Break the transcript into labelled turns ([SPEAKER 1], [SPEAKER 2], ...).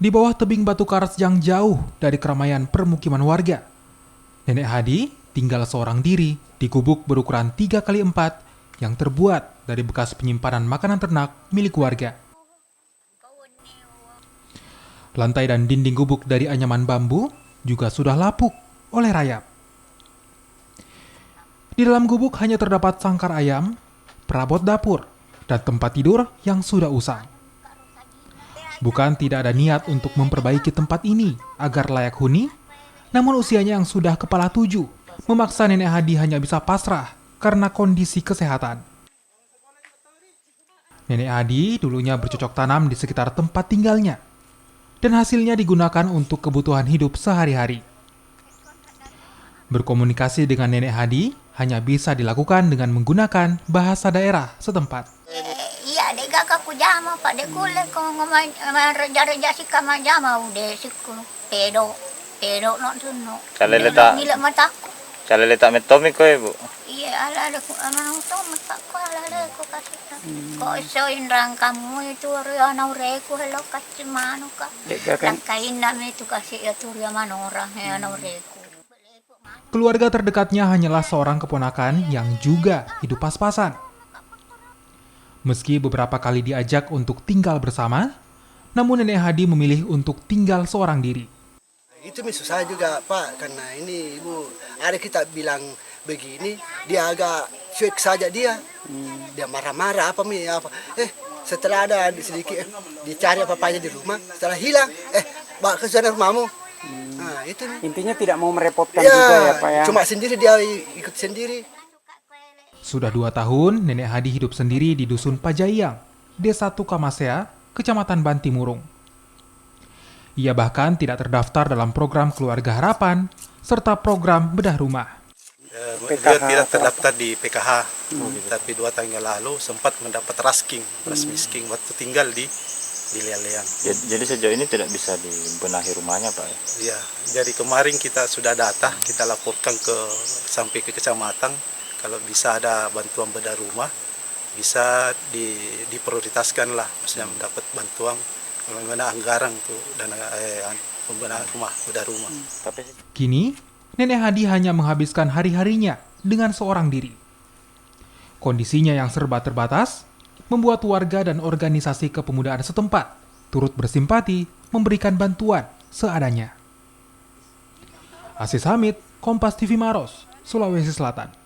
[SPEAKER 1] Di bawah tebing batu karas yang jauh dari keramaian permukiman warga, Nenek Hadi tinggal seorang diri di gubuk berukuran 3x4 yang terbuat dari bekas penyimpanan makanan ternak milik warga. Lantai dan dinding gubuk dari anyaman bambu juga sudah lapuk oleh rayap. Di dalam gubuk hanya terdapat sangkar ayam, perabot dapur, dan tempat tidur yang sudah usang. Bukan tidak ada niat untuk memperbaiki tempat ini agar layak huni, namun usianya yang sudah kepala 7 memaksa Nenek Hadi hanya bisa pasrah karena kondisi kesehatan. Nenek Hadi dulunya bercocok tanam di sekitar tempat tinggalnya, dan hasilnya digunakan untuk kebutuhan hidup sehari-hari. Berkomunikasi dengan Nenek Hadi hanya bisa dilakukan dengan menggunakan bahasa daerah setempat.
[SPEAKER 2] Iya, dek kakak ku jama pak dek kulit ko ngomong reja-reja si kama jama udah si ku pedo no tuno.
[SPEAKER 3] Caleleta.
[SPEAKER 2] Nila mataku.
[SPEAKER 3] Caleleta metomi ko Bu.
[SPEAKER 2] Iya, ala ko ano to mata ko ala ko kasi. Ko iso inrang kamu itu ria na ureku hello kasi mano ka. Kain na itu kasi itu ria manora ya na ureku.
[SPEAKER 1] Keluarga terdekatnya hanyalah seorang keponakan yang juga hidup pas-pasan. Meski beberapa kali diajak untuk tinggal bersama, namun Nenek Hadi memilih untuk tinggal seorang diri.
[SPEAKER 4] Itu susah juga Pak, karena ini Ibu, ada kita bilang begini, dia agak cuek saja dia. Dia marah-marah apa. Setelah ada sedikit, dicari apa-apanya di rumah, setelah hilang, bawa ke sana rumahmu. Nah, itu nih.
[SPEAKER 5] Intinya tidak mau merepotkan juga ya Pak ya.
[SPEAKER 4] Cuma sendiri, dia ikut sendiri.
[SPEAKER 1] Sudah 2 tahun, Nenek Hadi hidup sendiri di Dusun Pajayang, Desa Tukamasea, Kecamatan Bantimurung. Ia bahkan tidak terdaftar dalam program Keluarga Harapan, serta program bedah rumah.
[SPEAKER 6] Dia tidak terdaftar di PKH, tapi 2 tahun yang lalu sempat mendapat rasking, ras misking waktu tinggal di Lialeang.
[SPEAKER 3] Jadi sejauh ini tidak bisa dibenahi rumahnya Pak?
[SPEAKER 6] Ya, jadi kemarin kita sudah data, kita laporkan sampai ke kecamatan. Kalau bisa ada bantuan bedah rumah, bisa diprioritaskan lah, maksudnya mendapat bantuan bagaimana anggaran tuh dan pembenahan rumah, bedah rumah.
[SPEAKER 1] Kini, Nenek Hadi hanya menghabiskan hari-harinya dengan seorang diri. Kondisinya yang serba terbatas membuat warga dan organisasi kepemudaan setempat turut bersimpati memberikan bantuan seadanya. Aziz Hamid, Kompas TV Maros, Sulawesi Selatan.